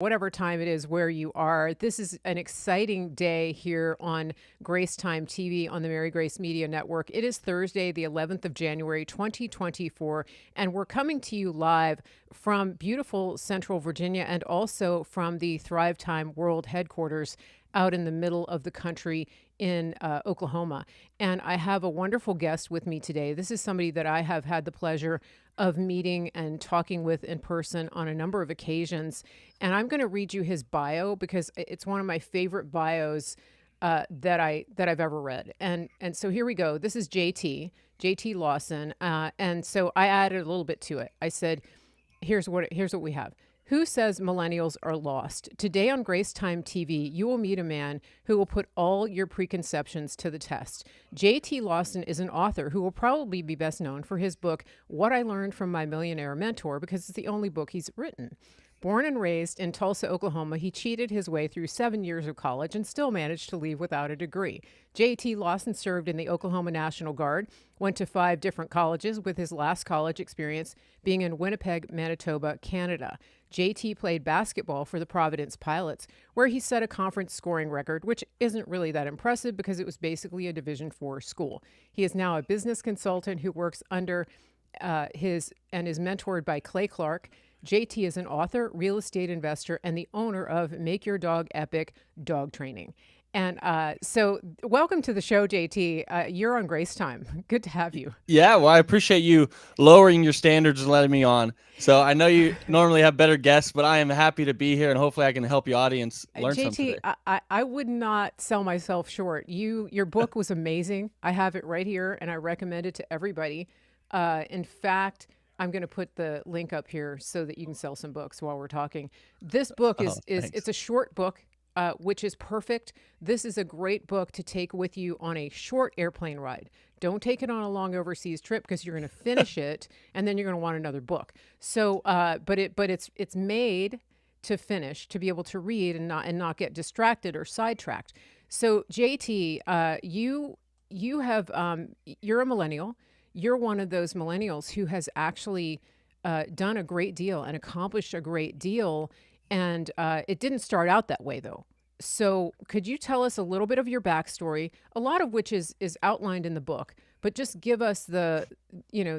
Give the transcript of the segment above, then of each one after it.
Whatever time it is where you are. This is an exciting day here on GraceTime TV on the Mary Grace Media Network. It is Thursday, the 11th of January, 2024, and we're coming to you live from beautiful Central Virginia and also from the Thrive Time World Headquarters out in the middle of the country in Oklahoma. And I have a wonderful guest with me today. This is somebody that I have had the pleasure of meeting and talking with in person on a number of occasions. And I'm going to read you his bio because it's one of my favorite bios that I've ever read. And so here we go. This is JT Lawson. And so I added a little bit to it. I said, here's what we have. Who says millennials are lost? Today on GraceTime TV, you will meet a man who will put all your preconceptions to the test. JT Lawson is an author who will probably be best known for his book, What I Learned from My Millionaire Mentor, because it's the only book he's written. Born and raised in Tulsa, Oklahoma, he cheated his way through 7 years of college and still managed to leave without a degree. J.T. Lawson served in the Oklahoma National Guard, went to 5 different colleges, with his last college experience being in Winnipeg, Manitoba, Canada. J.T. played basketball for the Providence Pilots, where he set a conference scoring record, which isn't really that impressive because it was basically a Division IV school. He is now a business consultant who works under is mentored by Clay Clark. JT is an author, real estate investor, and the owner of Make Your Dog Epic Dog Training. And so welcome to the show, JT. You're on Grace Time. Good to have you. Yeah, well, I appreciate you lowering your standards and letting me on. So I know you normally have better guests, but I am happy to be here, and hopefully I can help your audience learn something today. I would not sell myself short. Your book was amazing. I have it right here, and I recommend it to everybody. In fact, I'm going to put the link up here so that you can sell some books while we're talking. This book is it's a short book, which is perfect. This is a great book to take with you on a short airplane ride. Don't take it on a long overseas trip because you're going to finish it and then you're going to want another book. So, but it's made to finish, to be able to read and not get distracted or sidetracked. So, JT, you have you're a millennial. You're one of those millennials who has actually done a great deal and accomplished a great deal. And it didn't start out that way, though. So could you tell us a little bit of your backstory, a lot of which is outlined in the book, but just give us the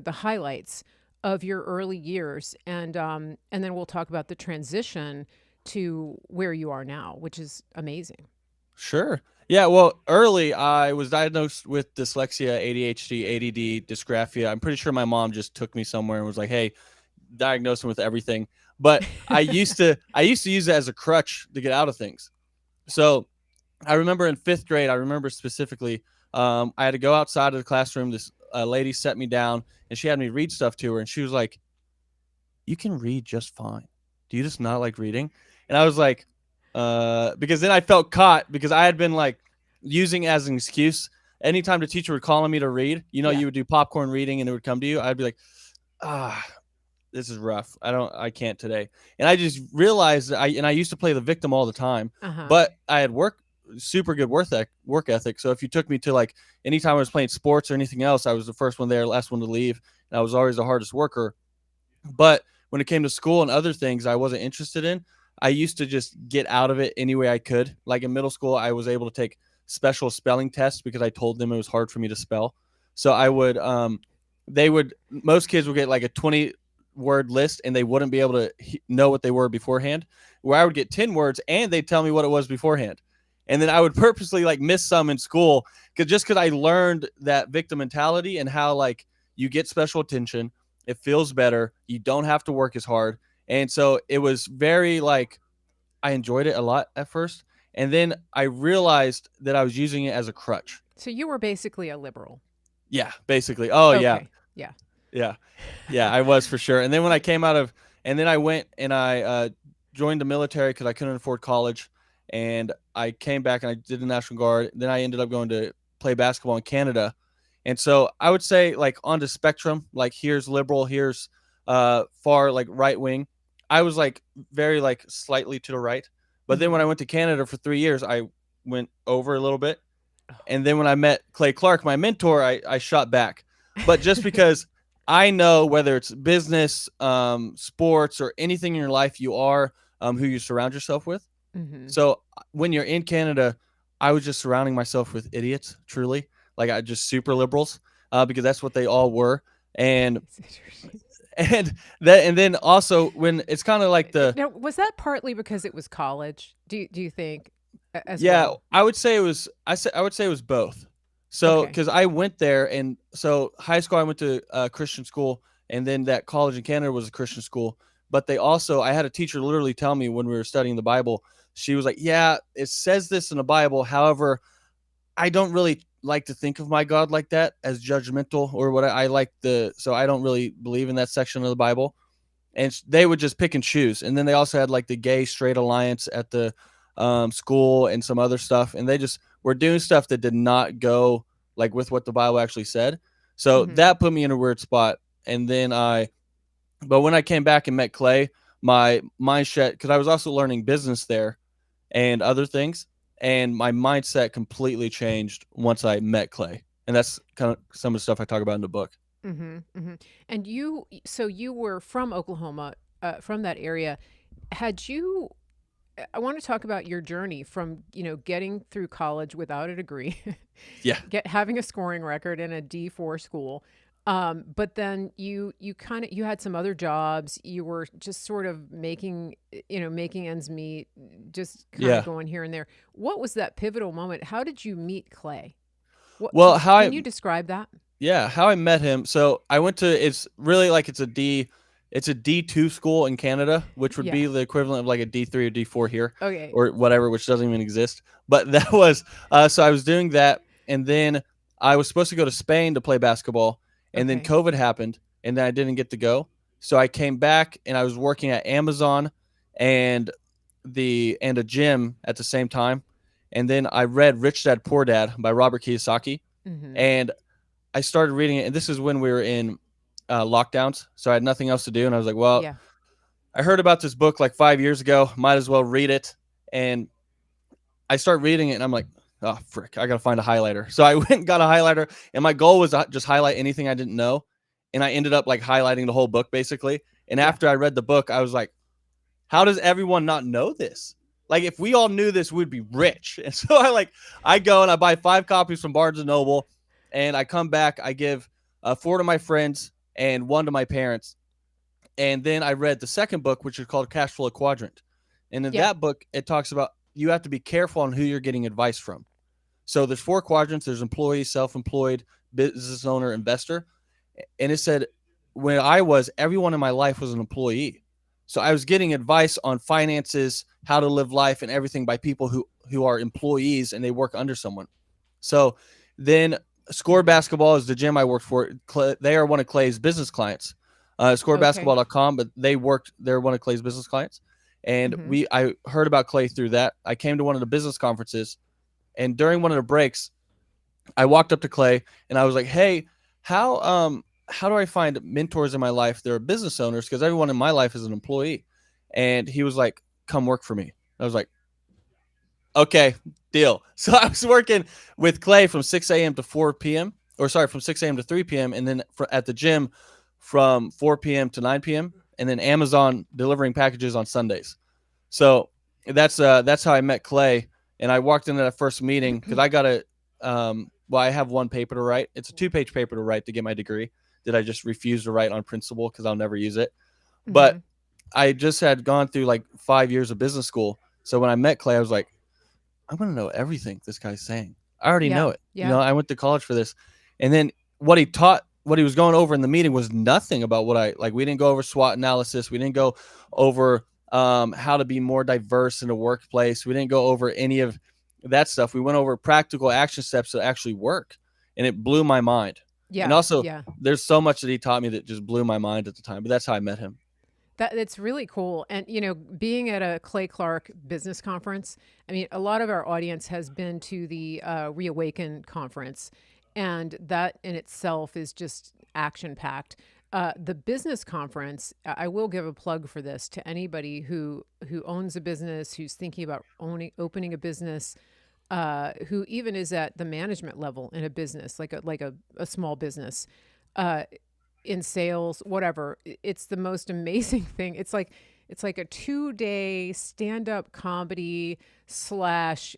highlights of your early years, and then we'll talk about the transition to where you are now, which is amazing. Sure. Yeah, well, early I was diagnosed with dyslexia, ADHD, ADD, dysgraphia. I'm pretty sure my mom just took me somewhere and was like, "Hey, diagnose him with everything." But I used to use it as a crutch to get out of things. So I remember in 5th grade, I remember specifically, I had to go outside of the classroom. This lady set me down and she had me read stuff to her. And she was like, "You can read just fine. Do you just not like reading?" And I was like, because then I felt caught because I had been like using it as an excuse. Anytime the teacher would call on me to read, you would do popcorn reading and it would come to you. I'd be like, this is rough. I can't today. And I just realized I used to play the victim all the time, but I had super good work ethic. So if you took me to like anytime I was playing sports or anything else, I was the first one there, last one to leave. And I was always the hardest worker. But when it came to school and other things I wasn't interested in, I used to just get out of it any way I could. Like in middle school, I was able to take special spelling tests because I told them it was hard for me to spell. So I would, most kids would get like a 20-word list and they wouldn't be able to know what they were beforehand, where I would get 10 words and they'd tell me what it was beforehand. And then I would purposely like miss some in school because I learned that victim mentality and how like you get special attention. It feels better. You don't have to work as hard. And so it was very like, I enjoyed it a lot at first. And then I realized that I was using it as a crutch. So you were basically a liberal. Yeah, basically. Oh, okay. Yeah. Yeah, I was for sure. And then when I came and then I went and I joined the military because I couldn't afford college. And I came back and I did the National Guard. Then I ended up going to play basketball in Canada. And so I would say like on the spectrum, like here's liberal, here's far like right wing. I was like very like slightly to the right. But then when I went to Canada for 3 years, I went over a little bit. And then when I met Clay Clark, my mentor, I shot back. But just because I know whether it's business, sports, or anything in your life, you are who you surround yourself with. Mm-hmm. So when you're in Canada, I was just surrounding myself with idiots, truly, like I just super liberals, because that's what they all were. And It's interesting. and then also when it's kind of like the, Now, was that partly because it was college? Do you think as yeah, well? I would say it was. I would say it was both. So Okay. because I went there, and so high school I went to a Christian school, and then that college in Canada was a Christian school. But they also, I had a teacher literally tell me when we were studying the Bible, she was like, "Yeah, it says this in the Bible. However, I don't really like to think of my God like that, as judgmental, or what I like the, so I don't really believe in that section of the Bible." And they would just pick and choose. And then they also had like the gay straight alliance at the school and some other stuff, and they just were doing stuff that did not go like with what the Bible actually said. So Mm-hmm. that put me in a weird spot. And then but when I came back and met Clay, my mindset, because I was also learning business there and other things, and my mindset completely changed once I met Clay. And that's kind of some of the stuff I talk about in the book. Mm-hmm. Mm-hmm. And so you were from Oklahoma, from that area. Had you I want to talk about your journey from, getting through college without a degree, Yeah. having a scoring record in a D4 school. But then you had some other jobs. You were just sort of making ends meet, just kind of Yeah. going here and there. What was that pivotal moment? How did you meet Clay? What Well, how can I you describe that? Yeah, how I met him. So I went to, it's really like it's a D2 school in Canada, which would Yeah. be the equivalent of like a D3 or D4 here, Okay. or whatever, which doesn't even exist. But that was so I was doing that, and then I was supposed to go to Spain to play basketball, and then Okay. COVID happened, and then I didn't get to go. So I came back, and I was working at Amazon and a gym at the same time. And then I read Rich Dad Poor Dad by Robert Kiyosaki, Mm-hmm. and I started reading it, and this is when we were in lockdowns, so I had nothing else to do, and I was like, "Well, Yeah. I heard about this book like 5 years ago. Might as well read it." And I start reading it, and I'm like, "Oh frick, I gotta find a highlighter." So I went and got a highlighter, and my goal was to just highlight anything I didn't know, and I ended up like highlighting the whole book basically. And Yeah. after I read the book, I was like, "How does everyone not know this? Like, if we all knew this, we'd be rich." And so I go and I buy 5 copies from Barnes and Noble, and I come back. I give 4 to my friends and 1 to my parents. And then I read the second book, which is called Cash Flow Quadrant. And in Yeah. that book, it talks about you have to be careful on who you're getting advice from. So there's 4 quadrants. There's employee, self-employed, business owner, investor. And it said when everyone in my life was an employee. So I was getting advice on finances, how to live life, and everything by people who are employees and they work under someone. So then Score Mm-hmm. Basketball is the gym I worked for. They are one of Clay's business clients. Okay. Scorebasketball.com, but they're one of Clay's business clients. And Mm-hmm. I heard about Clay through that. I came to one of the business conferences, and during one of the breaks, I walked up to Clay and I was like, "Hey, how do I find mentors in my life that are business owners? Because everyone in my life is an employee." And he was like, "Come work for me." I was like, "Okay, deal." So I was working with Clay from 6 a.m. to 4 p.m. or sorry, from 6 a.m. to 3 p.m. and then at the gym from 4 p.m. to 9 p.m. and then Amazon delivering packages on Sundays. So that's how I met Clay. And I walked into that first meeting because I have one paper to write. It's a 2-page paper to write to get my degree that I just refuse to write on principle because I'll never use it. But Mm-hmm. I just had gone through like 5 years of business school. So when I met Clay, I was like, "I'm going to know everything this guy's saying. I already Yeah. know it. Yeah. I went to college for this." And then what he was going over in the meeting was nothing about what I like. We didn't go over SWOT analysis. We didn't go over how to be more diverse in the workplace. We didn't go over any of that stuff. We went over practical action steps that actually work, and it blew my mind. And Yeah. also, Yeah. there's so much that he taught me that just blew my mind at the time. But that's how I met him. That's really cool. And being at a Clay Clark business conference, I mean, a lot of our audience has been to the Reawaken conference, and that in itself is just action packed. The business conference, I will give a plug for this to anybody who owns a business, who's thinking about opening a business, who even is at the management level in a business, like a small business. Uh, in sales, whatever. It's the most amazing thing. It's like It's like a 2-day stand-up comedy slash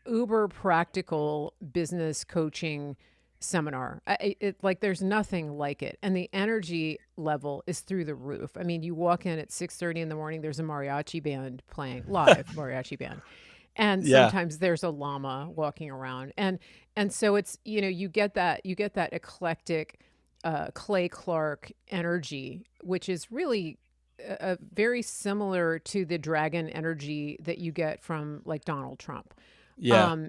uber practical business coaching seminar. Like there's nothing like it, and the energy level is through the roof. I mean, you walk in at 6:30 in the morning. There's a mariachi band playing live, mariachi band, and Yeah. sometimes there's a llama walking around, and so it's you get that eclectic Clay Clark energy, which is really very similar to the dragon energy that you get from like Donald Trump. Yeah.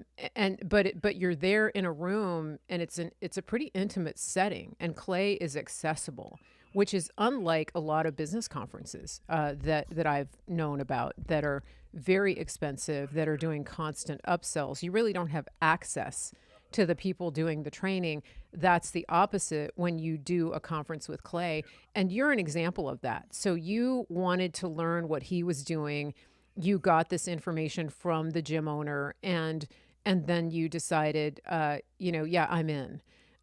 But you're there in a room, and it's a pretty intimate setting, and Clay is accessible, which is unlike a lot of business conferences that I've known about that are very expensive, that are doing constant upsells. You really don't have access to the people doing the training. That's the opposite when you do a conference with Clay, and you're an example of that. So you wanted to learn what he was doing. You got this information from the gym owner, and then you decided, yeah, I'm in.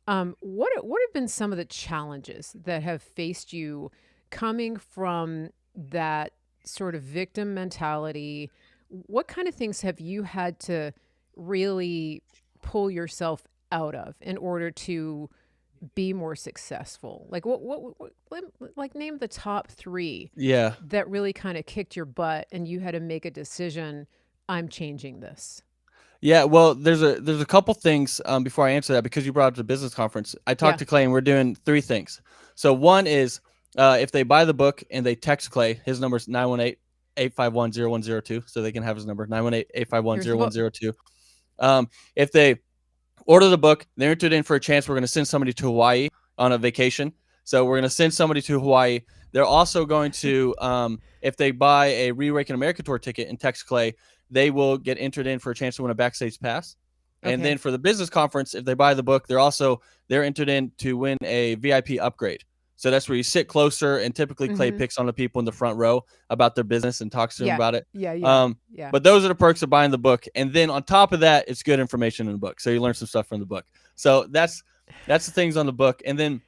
What have been some of the challenges that have faced you coming from that sort of victim mentality? What kind of things have you had to really pull yourself out of in order to be more successful? Like like name the top 3 Yeah. that really kind of kicked your butt and you had to make a decision, I'm changing this. Yeah, well, there's a couple things before I answer that, because you brought up the business conference. I talked Yeah. to Clay, and we're doing 3 things. So one is if they buy the book and they text Clay, his number is 918-851-0102, so they can have his number, Here's the book. 918-851-0102. If they order the book, they're entered in for a chance. We're going to send somebody to Hawaii on a vacation. So we're going to send somebody to Hawaii. They're also going to, if they buy a Re-Awaken America Tour ticket and text Clay, they will get entered in for a chance to win a backstage pass. And then Okay. for the business conference, if they buy the book, they're entered in to win a VIP upgrade. So that's where you sit closer, and typically Clay Mm-hmm. picks on the people in the front row about their business and talks to them Yeah. about it. Yeah. Yeah. Um, Yeah. but those are the perks of buying the book. And then on top of that, it's good information in the book. So you learn some stuff from the book. So that's the things on the book. And then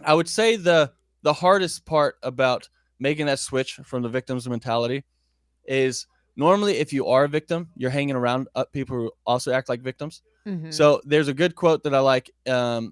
I would say the hardest part about making that switch from the victim's mentality is, normally if you are a victim, you're hanging around people who also act like victims. Mm-hmm. So there's a good quote that I like. I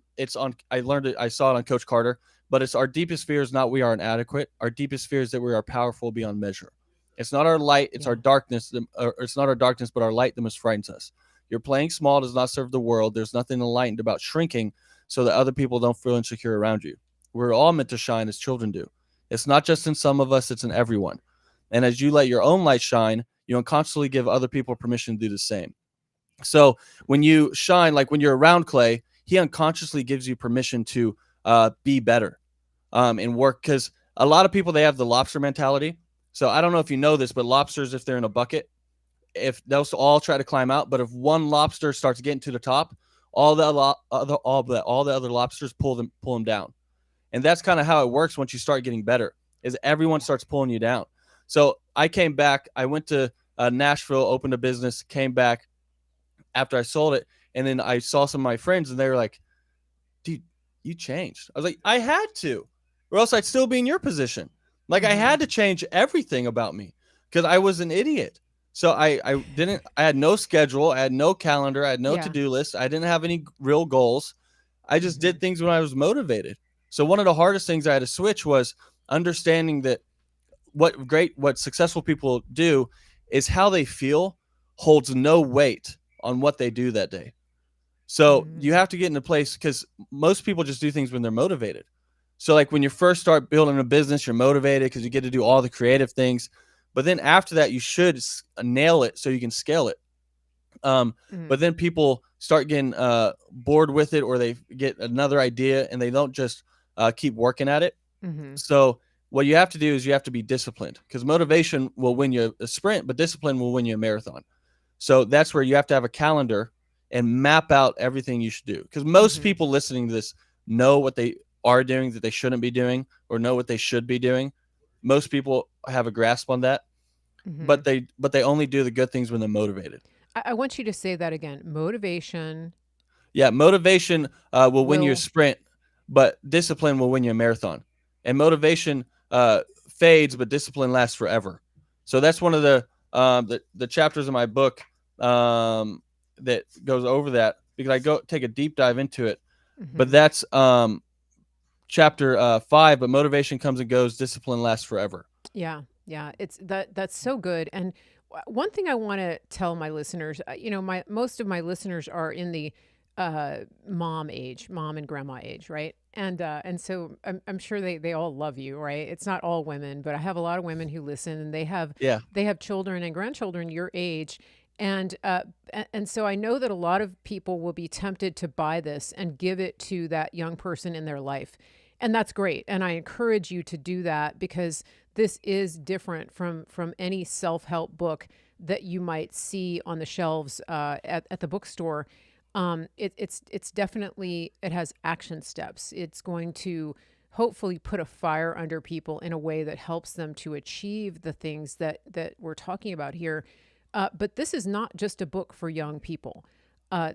learned it, I saw it on Coach Carter, but it's, our deepest fear is not we are inadequate. Our deepest fear is that we are powerful beyond measure. It's not our light, it's our Yeah. darkness. Or it's not our darkness, but our light that most frightens us. You're playing small does not serve the world. There's nothing enlightened about shrinking so that other people don't feel insecure around you. We're all meant to shine as children do. It's not just in some of us, it's in everyone. And as you let your own light shine, you unconsciously give other people permission to do the same. So when you shine, like when you're around Clay, he unconsciously gives you permission to be better and work. Because a lot of people, they have the lobster mentality. So I don't know if you know this, but lobsters, if they're in a bucket, if they'll all try to climb out, but if one lobster starts getting to the top, all the other lobsters pull them down. And that's kind of how it works once you start getting better, is everyone starts pulling you down. So I came back, I went to Nashville, opened a business, came back after I sold it. And then I saw some of my friends, and they were like, dude, you changed. I was like, I had to, or else I'd still be in your position. Like, I Mm-hmm. had to change everything about me because I was an idiot. So I had no schedule. I had no calendar. I had no Yeah. to-do list. I didn't have any real goals. I just Mm-hmm. did things when I was motivated. So one of the hardest things I had to switch was understanding that what successful people do is how they feel holds no weight on what they do that day. So you Mm-hmm. have to get in a place, because most people just do things when they're motivated. So like when you first start building a business, you're motivated because you get to do all the creative things. But then after that, you should nail it so you can scale it. Um, Mm-hmm. but then people start getting bored with it, or they get another idea and they don't just keep working at it. Mm-hmm. So what you have to do is you have to be disciplined, because motivation will win you a sprint, but discipline will win you a marathon. So that's where you have to have a calendar and map out everything you should do. Because most Mm-hmm. people listening to this know what they are doing that they shouldn't be doing, or know what they should be doing. Most people have a grasp on that, Mm-hmm. but they only do the good things when they're motivated. I want you to say that again. Motivation Yeah, motivation will win you a will. sprint, but discipline will win you a marathon. And motivation fades, but discipline lasts forever. So that's one of the chapters in my book that goes over that, because I go take a deep dive into it. But Hmm. that's chapter 5. But motivation comes and goes, discipline lasts forever. Yeah, yeah, it's that's so good. And one thing I want to tell my listeners, my most of my listeners are in the mom age, mom and grandma age, right? And so I'm sure they all love you, right? It's not all women, but I have a lot of women who listen, and Yeah. they have children and grandchildren your age. And so I know that a lot of people will be tempted to buy this and give it to that young person in their life. And that's great. And I encourage you to do that, because this is different from any self-help book that you might see on the shelves at the bookstore. It's definitely, it has action steps. It's going to hopefully put a fire under people in a way that helps them to achieve the things that we're talking about here. But this is not just a book for young people.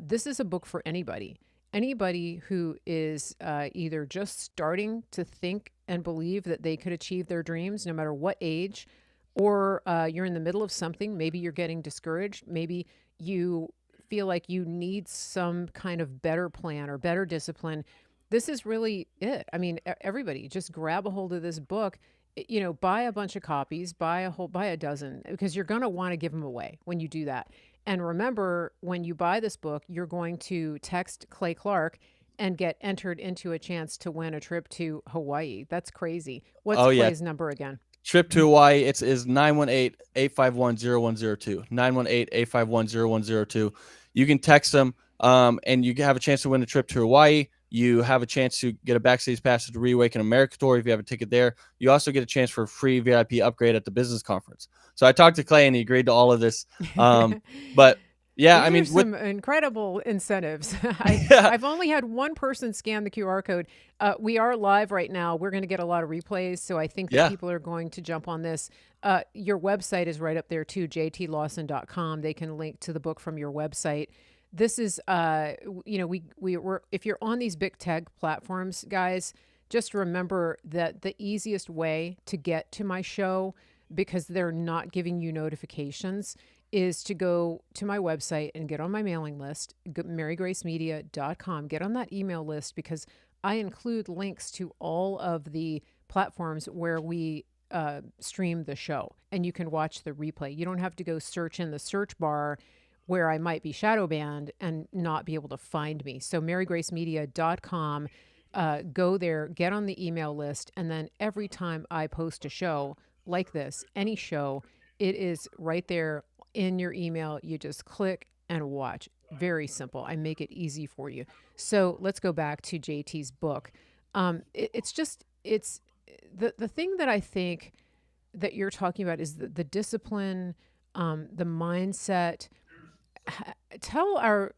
This is a book for anybody. Anybody who is either just starting to think and believe that they could achieve their dreams, no matter what age, or you're in the middle of something. Maybe you're getting discouraged. Maybe you feel like you need some kind of better plan or better discipline. This is really it. I mean, everybody just grab a hold of this book. Buy a bunch of copies, buy a dozen, because you're going to want to give them away when you do that. And remember, when you buy this book, you're going to text Clay Clark and get entered into a chance to win a trip to Hawaii. That's crazy. What's Oh yeah. Clay's number again? Trip to Hawaii, it's is 918-851-0102. 918-851-0102. You can text them, and you have a chance to win a trip to Hawaii. You have a chance to get a backstage pass to the Reawaken America tour if you have a ticket there. You also get a chance for a free VIP upgrade at the business conference. So I talked to Clay, and he agreed to all of this. But yeah, I These are mean, with some incredible incentives. yeah, I've only had one person scan the QR code. We are live right now. We're going to get a lot of replays, so I think that yeah, people are going to jump on this. Your website is right up there too, jtlawson.com. They can link to the book from your website. This is, we're if you're on these big tech platforms, guys, just remember that the easiest way to get to my show, because they're not giving you notifications, is to go to my website and get on my mailing list, marygracemedia.com. Get on that email list, because I include links to all of the platforms where we stream the show, and you can watch the replay. You don't have to go search in the search bar where I might be shadow banned and not be able to find me. So marygracemedia.com, go there, get on the email list, and then every time I post a show like this, any show, it is right there in your email. You just click and watch. Very simple. I make it easy for you. So let's go back to JT's book. It's the thing that I think that you're talking about is the discipline, the mindset. Tell our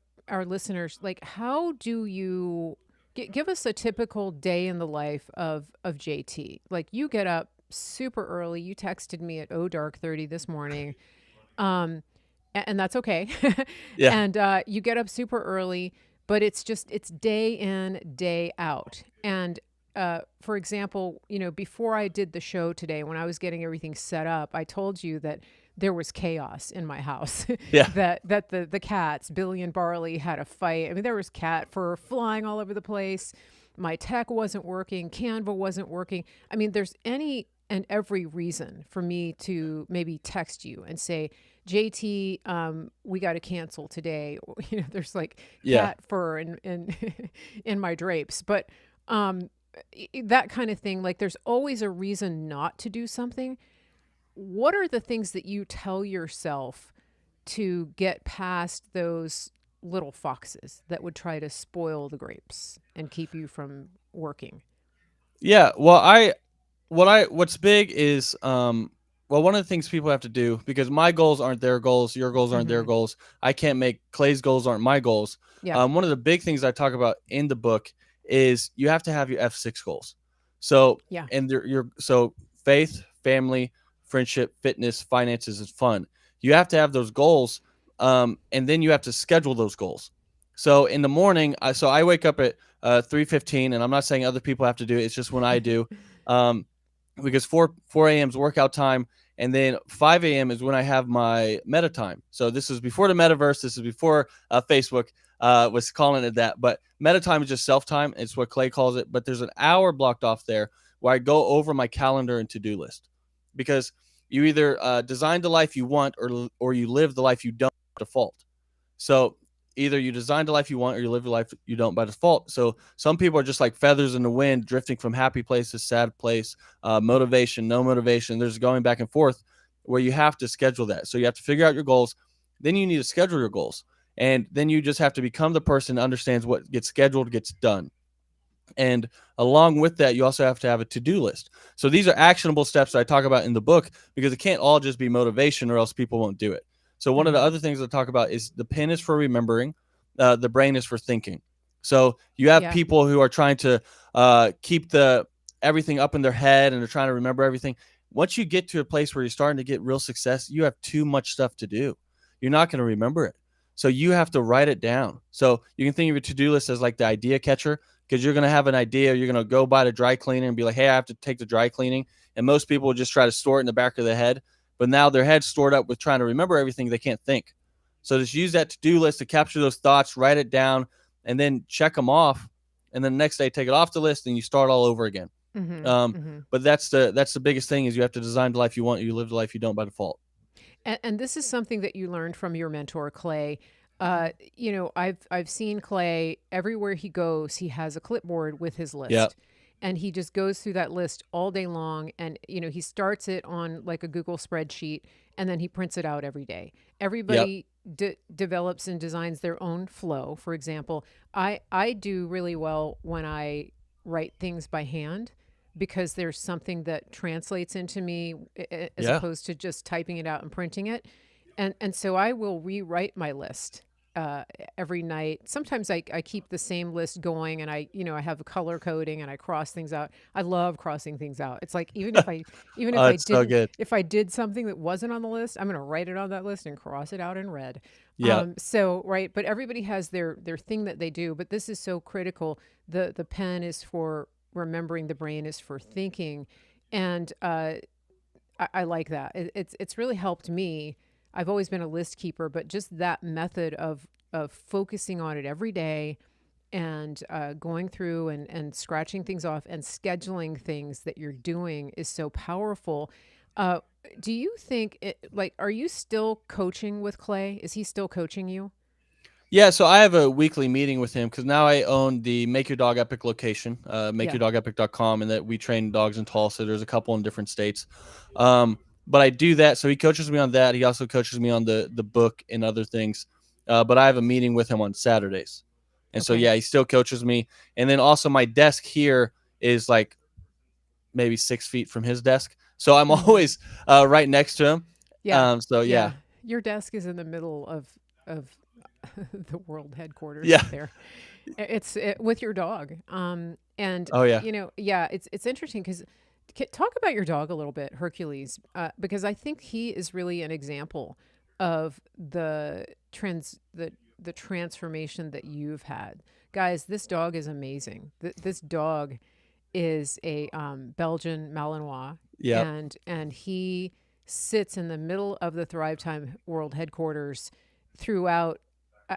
listeners, like, how do you give us a typical day in the life of JT? Like, you get up super early. You texted me at dark 30 this morning. Um, and that's okay. yeah, And you get up super early, but it's day in, day out. And for example, before I did the show today, when I was getting everything set up, I told you that there was chaos in my house. yeah, that the cats, Billy and Barley, had a fight. I mean, there was cat fur flying all over the place. My tech wasn't working. Canva wasn't working. I mean, there's any and every reason for me to maybe text you and say, JT, we got to cancel today. There's like yeah. cat fur in in my drapes, but that kind of thing. Like, there's always a reason not to do something. What are the things that you tell yourself to get past those little foxes that would try to spoil the grapes and keep you from working? Yeah. Well, what's big is well, one of the things people have to do, because my goals aren't their goals, your goals aren't their Hmm. goals. I can't make Clay's goals aren't my goals. Yep. One of the big things I talk about in the book is you have to have your F6 goals. So Yeah. and your so faith, family, friendship, fitness, finances, and fun. You have to have those goals, and then you have to schedule those goals. So in the morning, I wake up at 3:15, and I'm not saying other people have to do it. It's just when I do. Um, because 4 a.m. is workout time, and then 5 a.m. is when I have my meta time. So this is before the metaverse. This is before Facebook was calling it that. But meta time is just self time. It's what Clay calls it. But there's an hour blocked off there where I go over my calendar and to do list, because you either design the life you want, or you live the life you don't by default. So either you design the life you want or you live the life you don't by default. So some people are just like feathers in the wind, drifting from happy place to sad place, motivation, no motivation. There's going back and forth where you have to schedule that. So you have to figure out your goals. Then you need to schedule your goals. And then you just have to become the person that understands what gets scheduled gets done. And along with that, you also have to have a to-do list. So these are actionable steps that I talk about in the book, because it can't all just be motivation or else people won't do it. So one of the other things I talk about is the pen is for remembering, the brain is for thinking. So you have Yeah. people who are trying to keep everything up in their head, and they're trying to remember everything. Once you get to a place where you're starting to get real success, you have too much stuff to do. You're not going to remember it. So you have to write it down. So you can think of your to-do list as like the idea catcher, because you're going to have an idea. You're going to go by the dry cleaner and be like, hey, I have to take the dry cleaning. And most people will just try to store it in the back of their head. But now their head's stored up with trying to remember everything. They can't think. So just use that to-do list to capture those thoughts, write it down, and then check them off. And then the next day, take it off the list and you start all over again. But that's the biggest thing, is you have to design the life you want. You live the life you don't by default. And this is something that you learned from your mentor, Clay. I've seen Clay everywhere he goes. He has a clipboard with his list, Yeah. and he just goes through that list all day long. And he starts it on like a Google spreadsheet, and then he prints it out every day. Everybody develops and designs their own flow. For example, I do really well when I write things by hand, because there's something that translates into me as Yeah. opposed to just typing it out and printing it. And so I will rewrite my list uh, every night. Sometimes I keep the same list going, and I have a color coding and I cross things out. I love crossing things out. It's like even if Oh, I it's so didn't good. if I did something that wasn't on the list, I'm going to write it on that list and cross it out in red. Yeah. So right, but everybody has their thing that they do. But this is so critical. The pen is for remembering, the brain is for thinking, and I like that. It's really helped me. I've always been a list keeper, but just that method of focusing on it every day, and going through and scratching things off and scheduling things that you're doing is so powerful. Uh, do you think are you still coaching with Clay? Is he still coaching you? Yeah, so I have a weekly meeting with him, because now I own the Make Your Dog Epic location, Yeah. makeyourdogepic.com, and that we train dogs in Tulsa. There's a couple in different states. But I do that. So he coaches me on that. He also coaches me on the book and other things. But I have a meeting with him on Saturdays. And so, Okay. yeah, he still coaches me. And then also my desk here is like maybe 6 feet from his desk. So I'm Hmm. always right next to him. Yeah. So, yeah. Yeah. Your desk is in the middle of the world headquarters Yeah. up there. With your dog. And Oh, yeah. yeah, it's interesting because talk about your dog a little bit, Hercules, because I think he is really an example of the transformation that you've had. Guys, this dog is amazing. This dog is a Belgian Malinois, Yep. and he sits in the middle of the Thrive Time World headquarters throughout.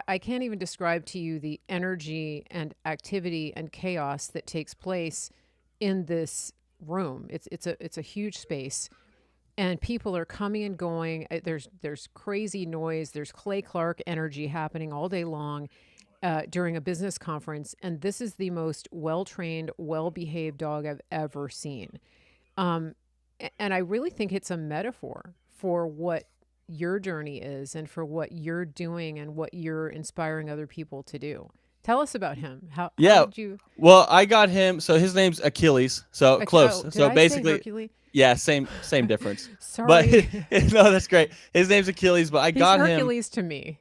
I can't even describe to you the energy and activity and chaos that takes place in this room. It's a huge space, and people are coming and going. There's crazy noise. There's Clay Clark energy happening all day long during a business conference, and this is the most well trained, well behaved dog I've ever seen. Um, and I really think it's a metaphor for what your journey is and for what you're doing and what you're inspiring other people to do. Tell us about him. How Yeah. did you? Well, I got him. So his name's Achilles. So close. Oh, did So I say basically, Hercules? yeah, same difference. But Sorry. no, that's great. His name's Achilles, but I He's got him Hercules to me.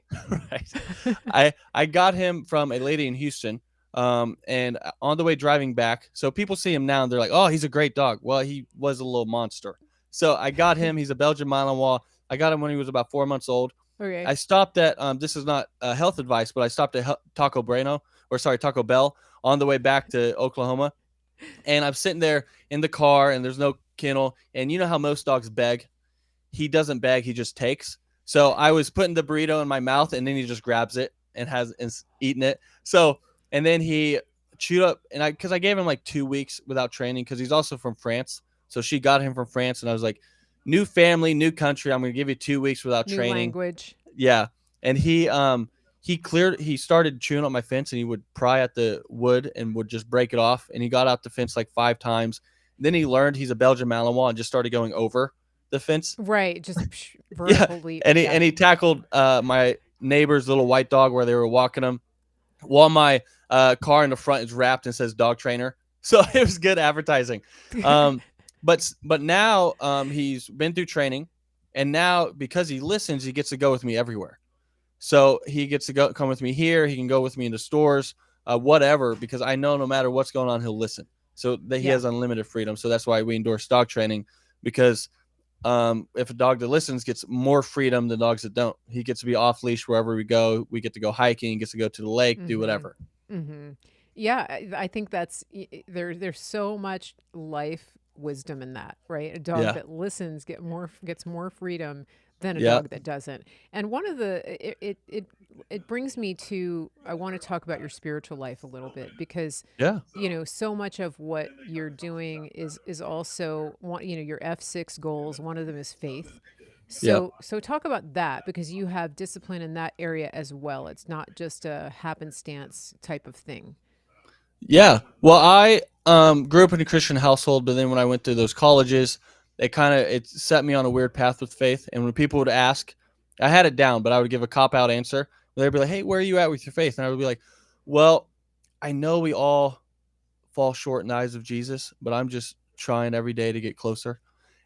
right. I got him from a lady in Houston. And on the way driving back, so people see him now and they're like, "Oh, he's a great dog." Well, he was a little monster. So I got him. He's a Belgian Malinois. I got him when he was about 4 months old. Okay. I stopped at this is not health advice, but I stopped at Taco Bell on the way back to Oklahoma. And I'm sitting there in the car, and there's no kennel. And you know how most dogs beg? He doesn't beg; he just takes. So I was putting the burrito in my mouth, and then he just grabs it and has is eating it. So and then he chewed up, and because I gave him like 2 weeks without training, because he's also from France. So she got him from France, and I was like, new family, new country. I'm going to give you 2 weeks without New training. language. Yeah, and he started chewing up my fence, and he would pry at the wood and would just break it off, and he got out the fence like 5 times. Then he learned he's a Belgian Malinois and just started going over the fence. Right. Just Yeah, vertical leap. and he Yeah. and he tackled my neighbor's little white dog where they were walking him, while my car in the front is wrapped and says dog trainer. So it was good advertising. Um, but now he's been through training, and now because he listens, he gets to go with me everywhere. So he gets to come with me here. He can go with me into stores, whatever, because I know no matter what's going on, he'll listen. So that he Yeah. has unlimited freedom. So that's why we endorse dog training, because if a dog that listens gets more freedom than dogs that don't. He gets to be off leash wherever we go. We get to go hiking, gets to go to the lake, do Mm-hmm. whatever. Mm-hmm. Yeah, I think that's there's so much life wisdom in that, right? A dog Yeah. that listens gets more freedom than a Yeah. dog that doesn't. And one of the it brings me to, I want to talk about your spiritual life a little bit, because Yeah. so much of what you're doing is also one, your F6 goals. One of them is faith. Yeah. So talk about that, because you have discipline in that area as well. It's not just a happenstance type of thing. Yeah. Well, I grew up in a Christian household, but then when I went through those colleges, it set me on a weird path with faith. And when people would ask, I had it down, but I would give a cop out answer. They'd be like, "Hey, where are you at with your faith?" And I would be like, "Well, I know we all fall short in the eyes of Jesus, but I'm just trying every day to get closer."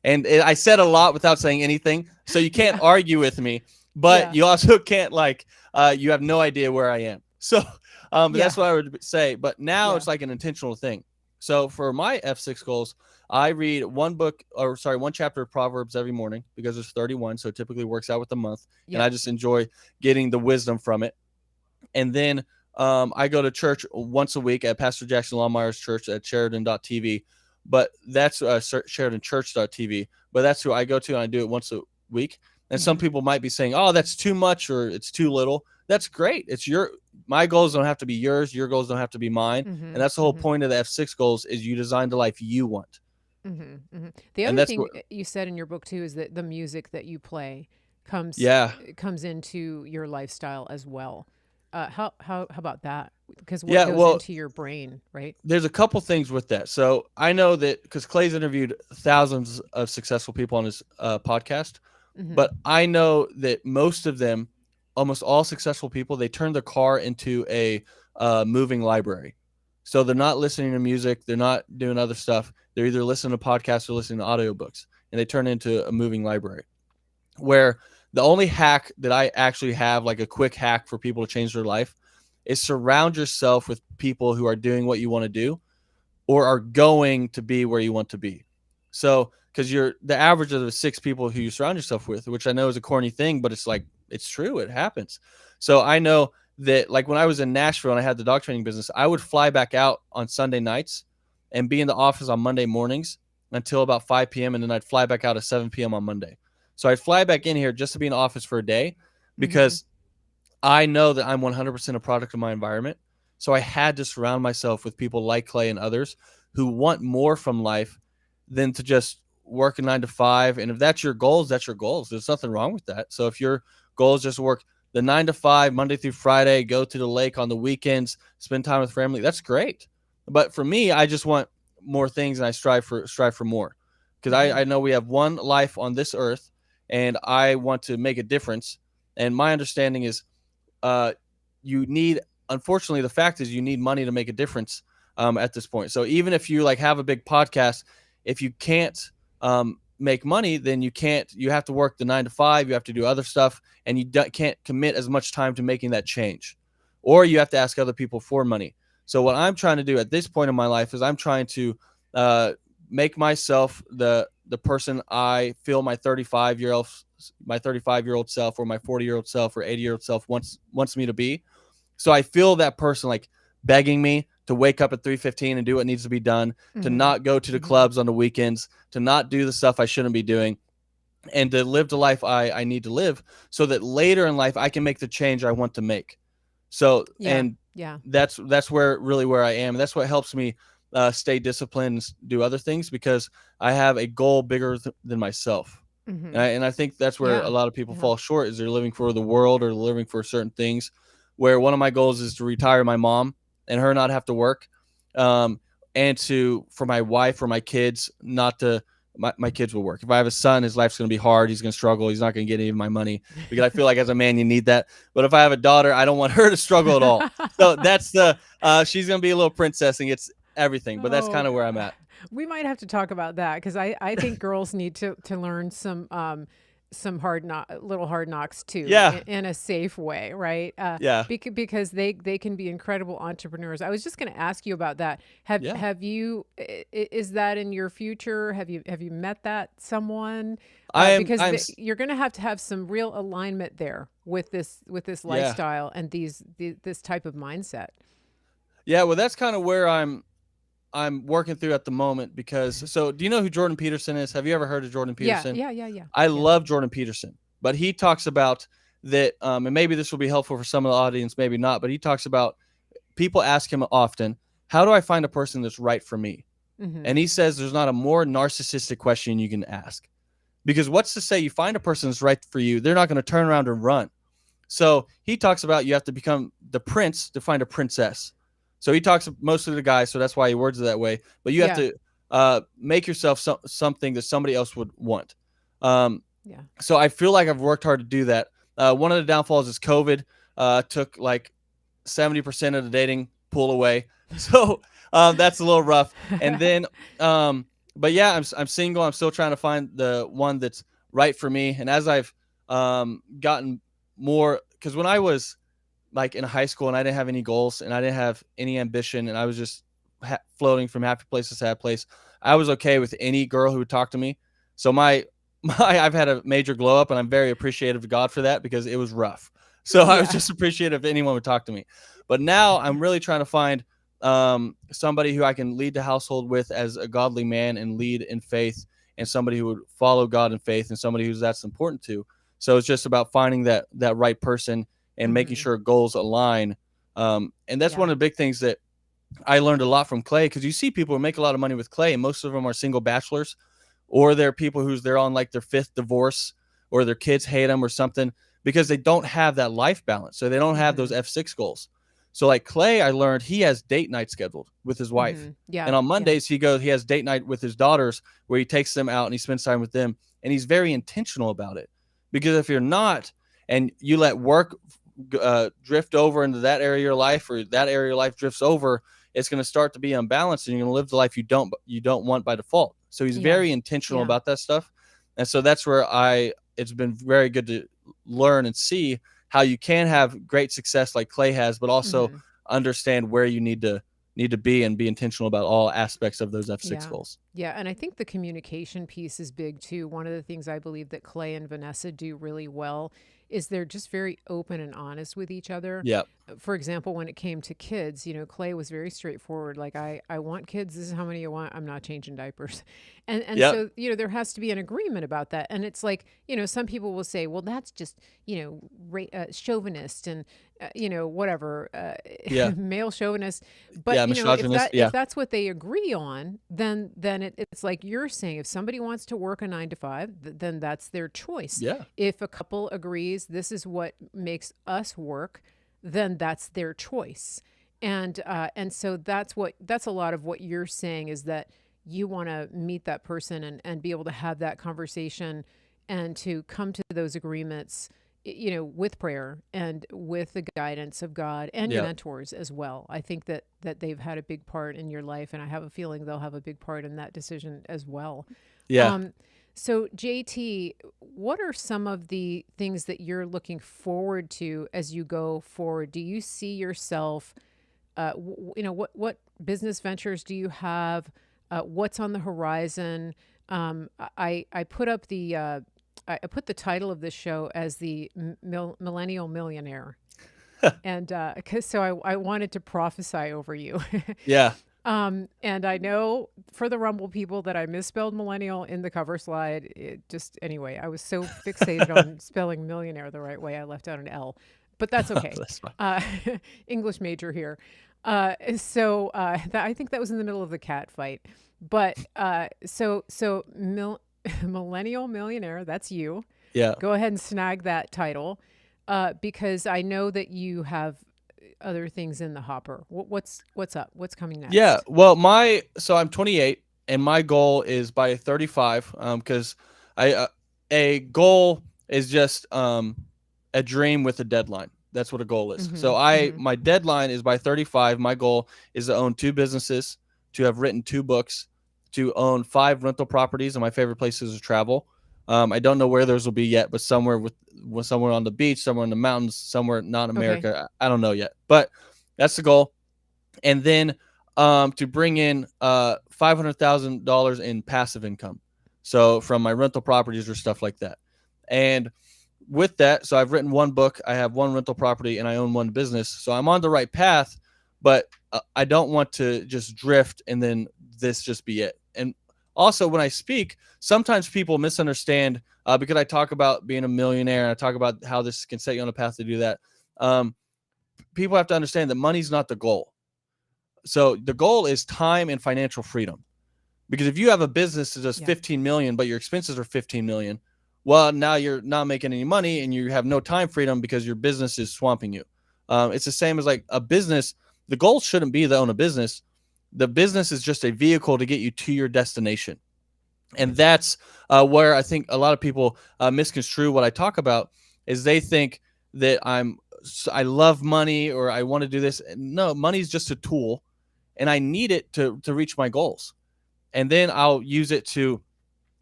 And I said a lot without saying anything, so you can't Yeah. argue with me, but Yeah. you also can't you have no idea where I am. So Yeah. that's what I would say. But now Yeah. it's like an intentional thing. So for my F6 goals, I read one chapter of Proverbs every morning, because there's 31, so it typically works out with the month, and Yep. I just enjoy getting the wisdom from it. And then I go to church once a week at Pastor Jackson Lawmire's church at Sheridan.tv. But that's SheridanChurch.tv. But that's who I go to, and I do it once a week. And some Mm-hmm. people might be saying, "Oh, that's too much," or "It's too little." That's great. My goals don't have to be yours. Your goals don't have to be mine. Mm-hmm. And that's the whole Mm-hmm. point of the F6 goals, is you design the life you want. Mm-hmm. Mm-hmm. The And other that's thing what, you said in your book too is that the music that you play comes yeah. comes into your lifestyle as well. How about that? Because what Yeah. goes Well, into your brain, right? there's a couple things with that. So I know that because Clay's interviewed thousands of successful people on his podcast, Mm-hmm. but I know that most of them, almost all successful people, they turn their car into a moving library. So they're not listening to music, they're not doing other stuff. They're either listening to podcasts or listening to audiobooks, and they turn into a moving library. Where the only hack that I actually have, like a quick hack for people to change their life, is surround yourself with people who are doing what you want to do, or are going to be where you want to be. So, because you're the average of the 6 people who you surround yourself with, which I know is a corny thing, but it's true. It happens. So I know that, like, when I was in Nashville and I had the dog training business, I would fly back out on Sunday nights and be in the office on Monday mornings until about 5 p.m. And then I'd fly back out at 7 p.m. on Monday. So I'd fly back in here just to be in the office for a day, Mm-hmm. because I know that I'm 100% a product of my environment. So I had to surround myself with people like Clay and others who want more from life than to just work a 9 to 5. And if that's your goals, that's your goals. There's nothing wrong with that. So if your goal is just work the 9 to 5, Monday through Friday, go to the lake on the weekends, spend time with family, that's great. But for me, I just want more things, and I strive for more, because Mm-hmm. I know we have one life on this earth, and I want to make a difference. And my understanding is uh, you need, unfortunately, the fact is you need money to make a difference at this point. So even if you have a big podcast, if you can't make money, then you have to work the 9 to 5. You have to do other stuff, and you can't commit as much time to making that change, or you have to ask other people for money. So what I'm trying to do at this point in my life is I'm trying to uh, make myself the person I feel my 35-year-old self, or my 40-year-old self, or 80-year-old self wants me to be. So I feel that person begging me to wake up at 3:15 and do what needs to be done, to Mm-hmm. not go to the Mm-hmm. clubs on the weekends, to not do the stuff I shouldn't be doing, and to live the life I need to live, so that later in life I can make the change I want to make. So, Yeah. and Yeah. that's where I am. That's what helps me stay disciplined and do other things, because I have a goal bigger than myself. Mm-hmm. And I think that's where a Yeah. lot of people Yeah. fall short, is they're living for the world or living for certain things. Where one of my goals is to retire my mom and her not have to work, um, and for my wife or my kids not to. My kids will work. If I have a son, his life's going to be hard. He's going to struggle. He's not going to get any of my money, because I feel like as a man, you need that. But if I have a daughter, I don't want her to struggle at all. So that's she's going to be a little princess and gets everything. But that's Oh, kind of where I'm at. we might have to talk about that, because I think girls need to learn some little hard knocks too, Yeah. in a safe way, right? Yeah. Because they can be incredible entrepreneurs. I was just going to ask you about that. Have Yeah. have you is that in your future? Have you met that someone? Because I'm you're going to have some real alignment there with this yeah. lifestyle and this type of mindset. Yeah, well, that's kind of where I'm working through at the moment. Because so, do you know who Jordan Peterson is? Have you ever heard of Jordan Yeah, Peterson? yeah, yeah, yeah, I yeah. love Jordan Peterson, but he talks about that, and maybe this will be helpful for some of the audience, maybe not. But he talks about, people ask him often, "How do I find a person that's right for me?" Mm-hmm. And he says there's not a more narcissistic question you can ask, because what's to say you find a person that's right for you, they're not going to turn around and run. So he talks about you have to become the prince to find a princess. So he talks mostly to the guys, so that's why he words it that way. But you have Yeah, to make yourself something that somebody else would want. Um, yeah. so I feel like I've worked hard to do that. One of the downfalls is COVID took like 70% of the dating pool away. So that's a little rough. And then, but yeah, I'm single. I'm still trying to find the one that's right for me. And as I've gotten more, because when I was like in high school and I didn't have any goals and I didn't have any ambition and I was just floating from happy place to sad place, I was okay with any girl who would talk to me. So I've had a major glow up, and I'm very appreciative of God for that, because it was rough. So I was Yeah. just appreciative if anyone would talk to me. But now I'm really trying to find somebody who I can lead the household with as a godly man and lead in faith, and somebody who would follow God in faith, and somebody who's that's important to. So it's just about finding that right person and making Mm-hmm. sure goals align. And that's one Yeah. of the big things that I learned a lot from Clay, because you see people who make a lot of money with Clay, and most of them are single bachelors, or they're people they're on like their fifth divorce, or their kids hate them or something, because they don't have that life balance. So they don't have those Mm-hmm. F6 goals. So like Clay, I learned he has date night scheduled with his wife. Mm-hmm. Yeah. And on Yeah. Mondays, he has date night with his daughters, where he takes them out and he spends time with them. And he's very intentional about it. Because if you're not, and you let work drift over into that area of your life, or that area of your life drifts over, it's going to start to be unbalanced, and you're going to live the life you don't want by default. So he's Yeah. very intentional Yeah. about that stuff. And so that's where it's been very good to learn and see how you can have great success like Clay has, but also Mm-hmm. understand where you need to be, and be intentional about all aspects of those F6 Yeah. goals. Yeah. And I think the communication piece is big too. One of the things I believe that Clay and Vanessa do really well is they're just very open and honest with each other. Yep. For example, when it came to kids, Clay was very straightforward. Like, I want kids. This is how many you want. I'm not changing diapers. And Yep. so, there has to be an agreement about that. And it's like, some people will say, well, that's just, chauvinist and, whatever, Yeah. male chauvinist. But, Yeah. Misogynist. if Yeah. that's what they agree on, then it's like you're saying, if somebody wants to work a 9 to 5, then that's their choice. Yeah. If a couple agrees, this is what makes us work, then that's their choice. And so that's a lot of what you're saying, is that you want to meet that person and be able to have that conversation and to come to those agreements, with prayer and with the guidance of God and your Yeah. mentors as well. I think that they've had a big part in your life, and I have a feeling they'll have a big part in that decision as well. Yeah. So, JT, what are some of the things that you're looking forward to as you go forward? Do you see yourself, what business ventures do you have? What's on the horizon? I put up I put the title of this show as the Millennial Millionaire. And I wanted to prophesy over you. Yeah. And I know for the Rumble people that I misspelled millennial in the cover slide. It just, anyway, I was so fixated on spelling millionaire the right way, I left out an L, but that's okay. That's fine. English major here. I think that was in the middle of the cat fight. But millennial millionaire, that's you. Yeah. Go ahead and snag that title, because I know that you have other things in the hopper. What's up? What's coming Yeah. next? Well, so I'm 28 and my goal is by 35, cuz I a goal is just a dream with a deadline. That's what a goal is. Mm-hmm. So Mm-hmm. my deadline is by 35. My goal is to own 2 businesses, to have written 2 books, to own 5 rental properties, and my favorite places to travel. I don't know where those will be yet, but somewhere on the beach, somewhere in the mountains, somewhere not in Okay. America. I don't know yet, but that's the goal. And then to bring in $500,000 in passive income, so from my rental properties or stuff like that. And with that, so I've written 1 book, I have 1 rental property, and I own 1 business. So I'm on the right path, but I don't want to just drift and then this just be it. And also, when I speak, sometimes people misunderstand because I talk about being a millionaire and I talk about how this can set you on a path to do that. Um, People have to understand that money's not the goal. So the goal is time and financial freedom. Because if you have a business that does Yeah. 15 million, but your expenses are 15 million, well, now you're not making any money and you have no time freedom because your business is swamping you. It's the same as like a business. The goal shouldn't be to own a business. The business is just a vehicle to get you to your destination. And that's where I think a lot of people misconstrue what I talk about is they think that I love money or I want to do this. No, money is just a tool and I need it to reach my goals. And then I'll use it to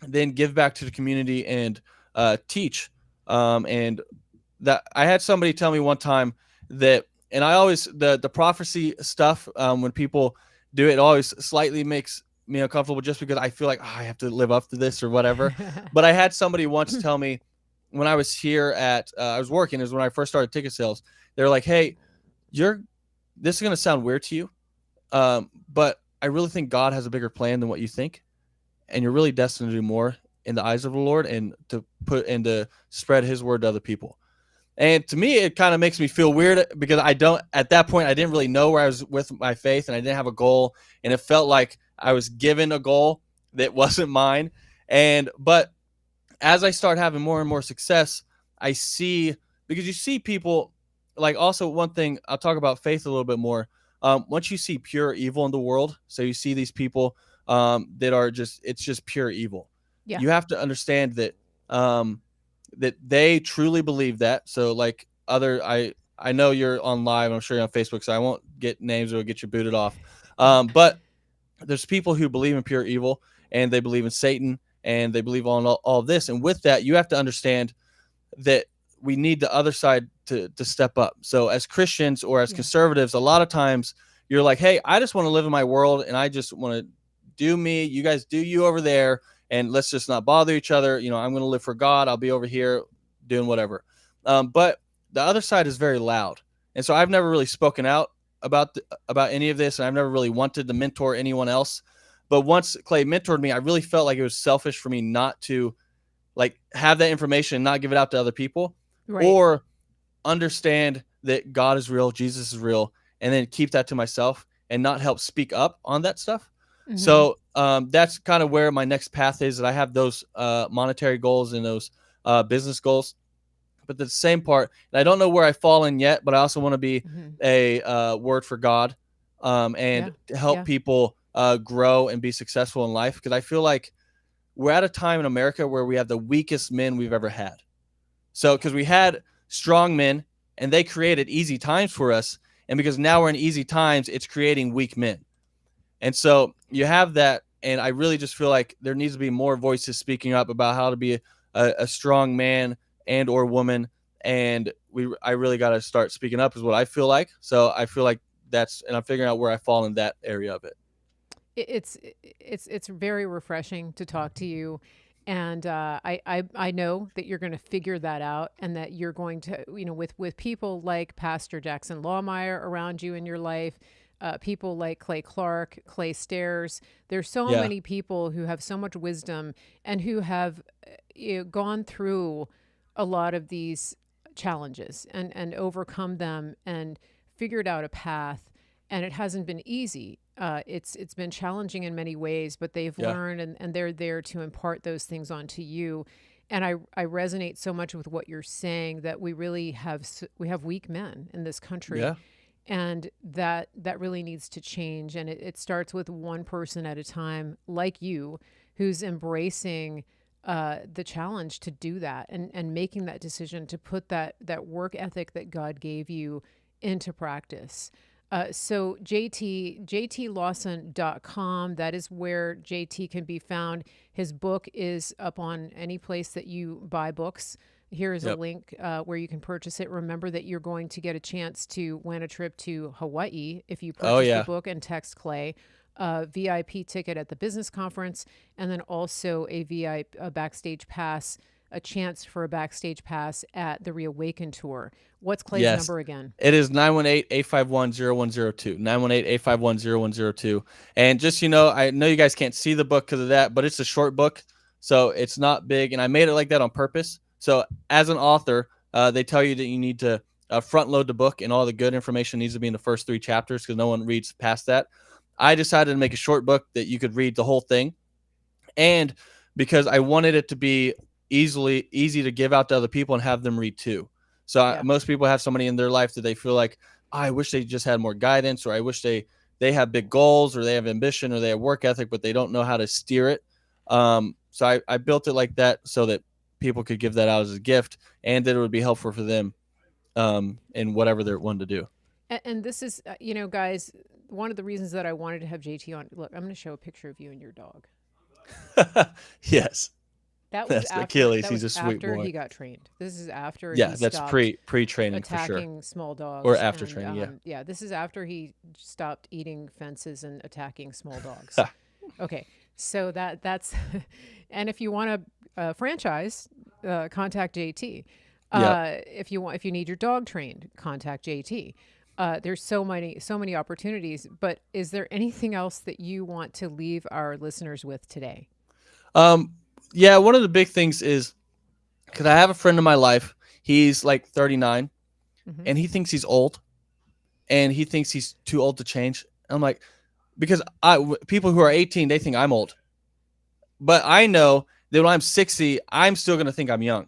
then give back to the community and teach. And that I had somebody tell me one time that, and I always the prophecy stuff when people do it, it always slightly makes me uncomfortable just because I feel like I have to live up to this or whatever. But I had somebody once tell me when I was here at I was working, is when I first started ticket sales. They're like, "Hey, you're this is gonna sound weird to you, but I really think God has a bigger plan than what you think, and you're really destined to do more in the eyes of the Lord and to spread His word to other people." And to me, it kind of makes me feel weird because at that point, I didn't really know where I was with my faith and I didn't have a goal. And it felt like I was given a goal that wasn't mine. But as I start having more and more success, I see, because you see people, like, also one thing, I'll talk about faith a little bit more. Once you see pure evil in the world, so you see these people that are it's just pure evil. Yeah. You have to understand that that they truly believe that. So like I know you're on live. I'm sure you're on Facebook, so I won't get names or get you booted off. But there's people who believe in pure evil and they believe in Satan and they believe on all this. And with that, you have to understand that we need the other side to step up. So as Christians or as Yeah. conservatives, a lot of times you're like, hey, I just want to live in my world and I just want to do me. You guys do you over there. And let's just not bother each other. You know, I'm going to live for God. I'll be over here doing whatever. But the other side is very loud. And so I've never really spoken out about any of this. And I've never really wanted to mentor anyone else. But once Clay mentored me, I really felt like it was selfish for me not to like have that information and not give it out to other people, Right. or understand that God is real, Jesus is real, and then keep that to myself and not help speak up on that stuff. Mm-hmm. So that's kind of where my next path is. That I have those monetary goals and those business goals, but the same part, and I don't know where I fall in yet, but I also want to be Mm-hmm. a word for God and Yeah. to help Yeah. people grow and be successful in life. Because I feel like we're at a time in America where we have the weakest men we've ever had. So because we had strong men and they created easy times for us, and because now we're in easy times, it's creating weak men. And so you have that, and I really just feel like there needs to be more voices speaking up about how to be a strong man and or woman. And I really got to start speaking up is what I feel like. So I feel like and I'm figuring out where I fall in that area of it. It's very refreshing to talk to you, And I know that you're going to figure that out, and that you're going to, with people like Pastor Jackson Lawmeyer around you in your life, people like Clay Clark, Clay Stairs. There's so Yeah. many people who have so much wisdom and who have gone through a lot of these challenges and overcome them and figured out a path. And it hasn't been easy. It's been challenging in many ways, but they've Yeah. learned, and they're there to impart those things onto you. And I resonate so much with what you're saying, that we really we have weak men in this country, Yeah. and that really needs to change. And it starts with one person at a time, like you, who's embracing the challenge to do that, and making that decision to put that work ethic that God gave you into practice. So JTLawson.com, that is where JT can be found. His book is up on any place that you buy books. Here is a Yep. link where you can purchase it. Remember that you're going to get a chance to win a trip to Hawaii if you Oh purchase the yeah. book and text Clay. A VIP ticket at the business conference, and then also a VIP backstage pass, a chance for a backstage pass at the Reawaken tour. What's Clay's Yes. number again? It is 918-851-0102. 918-851-0102. And just, I know you guys can't see the book because of that, but it's a short book. So it's not big. And I made it like that on purpose. So as an author, they tell you that you need to front load the book, and all the good information needs to be in the first 3 chapters because no one reads past that. I decided to make a short book that you could read the whole thing. And because I wanted it to be easy to give out to other people and have them read too. So Yeah. most people have somebody in their life that they feel like, oh, I wish they just had more guidance, or I wish they have big goals, or they have ambition, or they have work ethic, but they don't know how to steer it. So I built it like that so that people could give that out as a gift, and that it would be helpful for them in whatever they're wanting to do. And this is, guys, one of the reasons that I wanted to have JT on. Look, I'm going to show a picture of you and your dog. Yes. That was That's after Achilles. that He's was a sweet after boy. he got trained. This is after Yeah, he that's stopped pre-training for sure. attacking small Or dogs. after And training, yeah. yeah, this is after he stopped eating fences and attacking small dogs. Okay, so that's and if you want a franchise, contact JT. Yeah. If you need your dog trained, contact JT. There's so many opportunities. But is there anything else that you want to leave our listeners with today? Yeah, one of the big things is, because I have a friend in my life, he's like 39, Hmm. and he thinks he's old, and he thinks he's too old to change. I'm like, because people who are 18, they think I'm old, but I know that when I'm 60, I'm still going to think I'm young.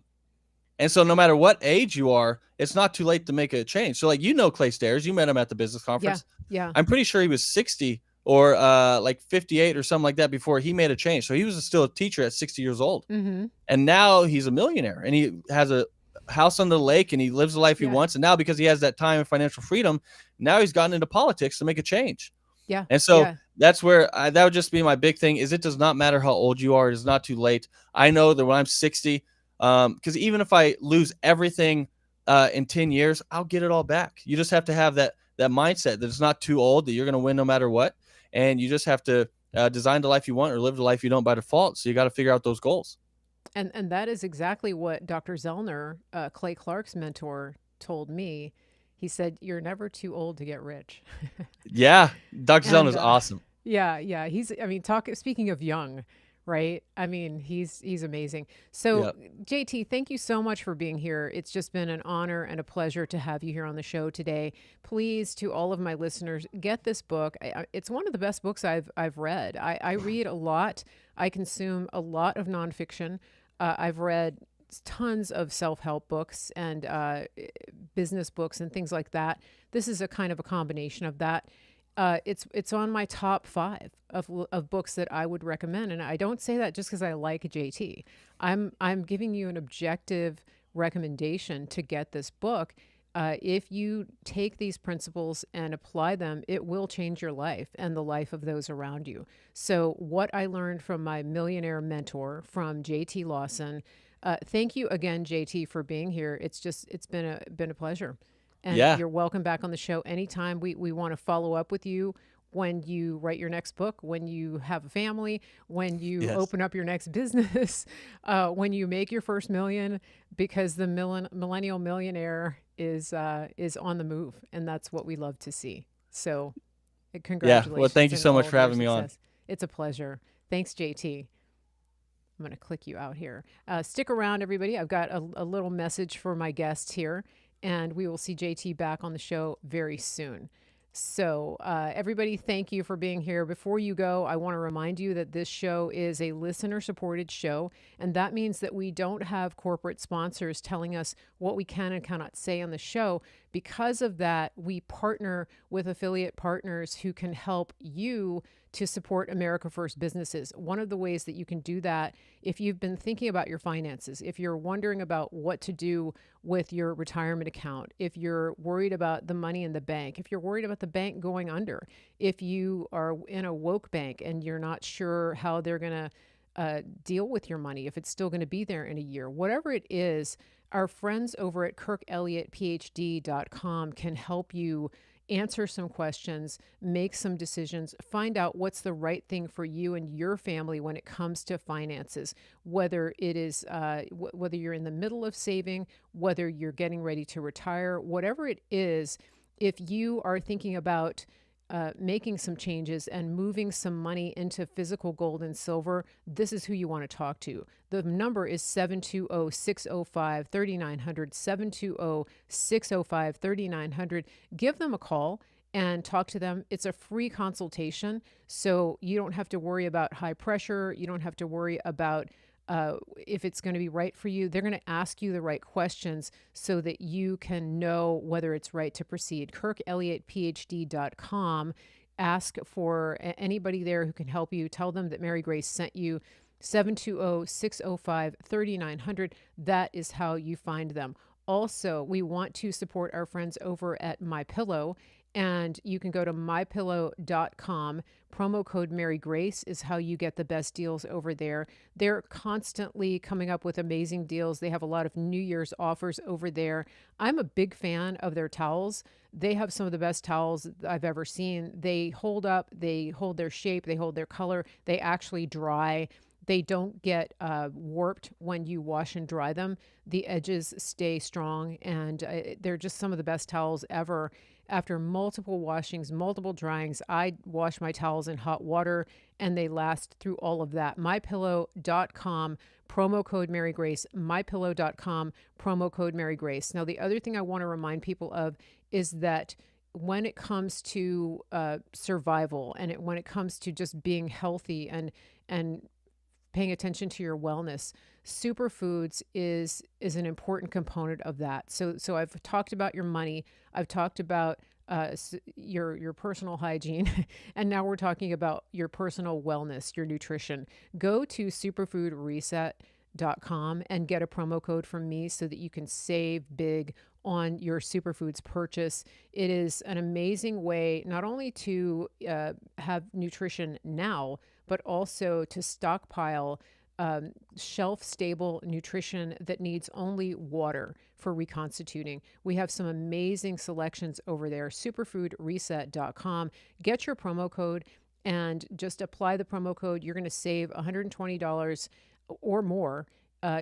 And so no matter what age you are, it's not too late to make a change. So like, Clay Stairs, you met him at the business Yeah, conference. yeah, I'm pretty sure he was 60 or like 58 or something like that before he made a change. So he was still a teacher at 60 years old. mm-hmm. And now he's a millionaire, and he has a house on the lake, and he lives the life he Yeah, wants. And now, because he has that time and financial freedom, now he's gotten into politics to make a change. yeah, And so yeah. that's where that would just be my big thing, is it does not matter how old you are. It's not too late. I know that when I'm 60, because even if I lose everything in 10 years, I'll get it all back. You just have to have that mindset that it's not too old, that you're going to win no matter what. And you just have to design the life you want, or live the life you don't by default. So you got to figure out those goals. And that is exactly what Dr. Zellner, Clay Clark's mentor, told me. He said, "You're never too old to get rich." Yeah. Dr. Zellner And is awesome. yeah. Speaking of young, right? I mean, he's amazing. So, Yep. JT, thank you so much for being here. It's just been an honor and a pleasure to have you here on the show today. Please, to all of my listeners, get this book. It's one of the best books I've read. I read a lot. I consume a lot of nonfiction. I've read tons of self-help books and business books and things like that. This is a kind of a combination of that. It's on my top 5 of books that I would recommend, and I don't say that just because I like JT. I'm giving you an objective recommendation to get this book. If you take these principles and apply them, it will change your life and the life of those around you. So, what I learned from my millionaire mentor, from JT Lawson. Thank you again, JT, for being here. It's been a pleasure. And Yeah. you're welcome back on the show anytime we want to follow up with you, when you write your next book, when you have a family, when you Yes. open up your next business, when you make your first million, because the millennial millionaire is on the move, and that's what we love to see. So, Yeah. Well, thank congratulations you and so much all for of your having me on. success. It's a pleasure. Thanks, JT. I'm going to click you out here. Stick around, everybody. I've got a little message for my guest here, and we will see JT back on the show very soon. So, everybody, thank you for being here. Before you go, I want to remind you that this show is a listener supported show, and that means that we don't have corporate sponsors telling us what we can and cannot say on the show. Because of that, we partner with affiliate partners who can help you to support America First businesses. One of the ways that you can do that, if you've been thinking about your finances, if you're wondering about what to do with your retirement account, if you're worried about the money in the bank, if you're worried about the bank going under, if you are in a woke bank and you're not sure how they're going to deal with your money, if it's still going to be there in a year, whatever it is, our friends over at KirkElliottPhD.com can help you answer some questions, make some decisions, find out what's the right thing for you and your family when it comes to finances, whether it is whether you're in the middle of saving, whether you're getting ready to retire, whatever it is. If you are thinking about making some changes and moving some money into physical gold and silver, this is who you want to talk to. The number is 720-605-3900, 720-605-3900. Give them a call and talk to them. It's a free consultation, so you don't have to worry about high pressure. You don't have to worry about if it's going to be right for you. They're going to ask you the right questions so that you can know whether it's right to proceed. KirkElliottPhD.com. Ask for anybody there who can help you. Tell them that Mary Grace sent you. 720-605-3900. That is how you find them. Also, we want to support our friends over at MyPillow, and you can go to mypillow.com. Promo code Mary Grace is how you get the best deals over there. They're constantly coming up with amazing deals. They have a lot of New Year's offers over there. I'm a big fan of their towels. They have some of the best towels I've ever seen. They hold up, they hold their shape, they hold their color, they actually dry. They don't get warped when you wash and dry them. The edges stay strong, and they're just some of the best towels ever. After multiple washings, multiple dryings, I wash my towels in hot water, and they last through all of that. MyPillow.com, promo code Mary Grace. MyPillow.com, promo code Mary Grace. Now, the other thing I want to remind people of is that when it comes to survival, and when it comes to just being healthy and paying attention to your wellness, superfoods is an important component of that. So I've talked about your money, I've talked about your personal hygiene, and now we're talking about your personal wellness, your nutrition. Go to superfoodreset.com and get a promo code from me so that you can save big on your superfoods purchase. It is an amazing way not only to have nutrition now, but also to stockpile shelf-stable nutrition that needs only water for reconstituting. We have some amazing selections over there, superfoodreset.com. Get your promo code and just apply the promo code. You're going to save $120 or more,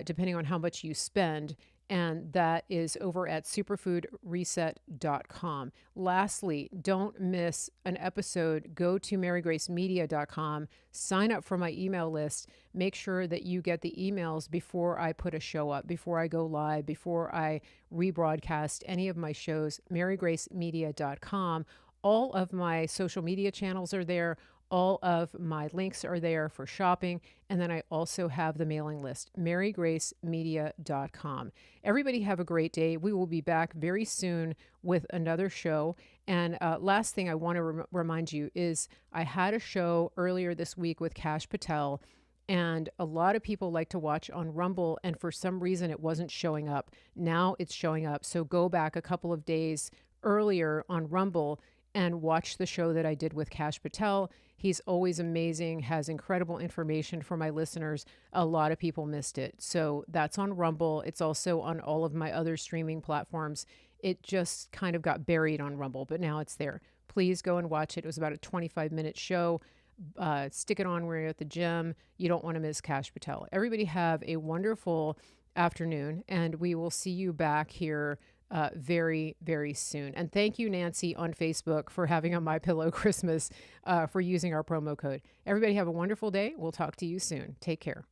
depending on how much you spend. And that is over at superfoodreset.com. Lastly, don't miss an episode. Go to marygracemedia.com, sign up for my email list. Make sure that you get the emails before I put a show up, before I go live, before I rebroadcast any of my shows. marygracemedia.com. All of my social media channels are there. All of my links are there for shopping. And then I also have the mailing list, marygracemedia.com. Everybody have a great day. We will be back very soon with another show. And last thing I want to remind you is I had a show earlier this week with Kash Patel, and a lot of people like to watch on Rumble, and for some reason it wasn't showing up. Now it's showing up. So go back a couple of days earlier on Rumble and watch the show that I did with Kash Patel. He's always amazing, has incredible information for my listeners. A lot of people missed it. So that's on Rumble. It's also on all of my other streaming platforms. It just kind of got buried on Rumble, but now it's there. Please go and watch it. It was about a 25-minute show. Stick it on when you're at the gym. You don't want to miss Kash Patel. Everybody have a wonderful afternoon, and we will see you back here very, very soon. And thank you, Nancy, on Facebook for having a My Pillow Christmas for using our promo code. Everybody have a wonderful day. We'll talk to you soon. Take care.